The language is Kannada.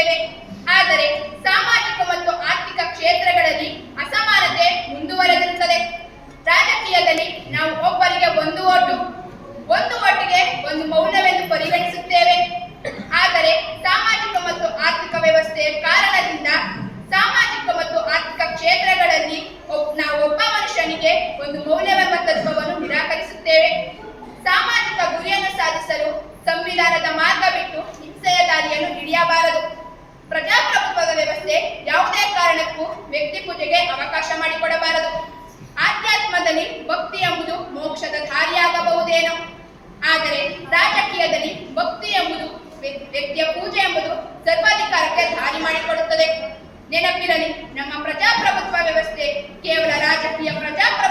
ಬಯಸುತ್ತೇವೆ. ಆದರೆ ಸಾಮಾಜಿಕ ಮತ್ತು ಆರ್ಥಿಕ ಕ್ಷೇತ್ರಗಳಲ್ಲಿ ಅಸಮಾನತೆ ಮುಂದುವರೆದಿರುತ್ತದೆ. ರಾಜಕೀಯದಲ್ಲಿ ನಾವು ಒಬ್ಬರಿಗೆ ಒಂದು ಓಟಿಗೆ ಒಂದು ಮೌಲ್ಯವೆಂದು ಪರಿಗಣಿಸುತ್ತೇವೆ. ಆದರೆ ಸಾಮಾಜಿಕ ಮತ್ತು ಆರ್ಥಿಕ ವ್ಯವಸ್ಥೆಯ ಕಾರಣದಿಂದ ಸಾಮಾಜಿಕ ಮತ್ತು ಆರ್ಥಿಕ ಕ್ಷೇತ್ರಗಳಲ್ಲಿ ನಾವು ಒಬ್ಬ ಮನುಷ್ಯನಿಗೆ ಒಂದು ಮೌಲ್ಯವೆಂಬ ತತ್ವವನ್ನು ನಿರಾಕರಿಸುತ್ತೇವೆ. ಸಾಮಾಜಿಕ ಗುರಿಯನ್ನು ಸಾಧಿಸಲು ಸಂವಿಧಾನದ ಮಾರ್ಗ ಬಿಟ್ಟು ಹಿಂಸೆಯ ದಾರಿಯನ್ನು ಹಿಡಿಯಬಾರದು. ಪ್ರಜಾಪ್ರಭುತ್ವದ ವ್ಯವಸ್ಥೆ ಯಾವುದೇ ಕಾರಣಕ್ಕೂ ವ್ಯಕ್ತಿ ಪೂಜೆಗೆ ಅವಕಾಶ ಮಾಡಿಕೊಡಬಾರದು. ಆಧ್ಯಾತ್ಮದಲ್ಲಿ ಭಕ್ತಿ ಎಂಬುದು ಮೋಕ್ಷದ ದಾರಿಯಾಗಬಹುದೇನೋ, ಆದರೆ ರಾಜಕೀಯದಲ್ಲಿ ಭಕ್ತಿ ಎಂಬುದು ವ್ಯಕ್ತಿಯ ಪೂಜೆ ಎಂಬುದು ಸರ್ವಾಧಿಕಾರಕ್ಕೆ ದಾರಿ ಮಾಡಿಕೊಡುತ್ತದೆ. ನೆನಪಿರಲಿ, ನಮ್ಮ ಪ್ರಜಾಪ್ರಭುತ್ವ ವ್ಯವಸ್ಥೆ ಕೇವಲ ರಾಜಕೀಯ ಪ್ರಜಾಪ್ರಭುತ್ವ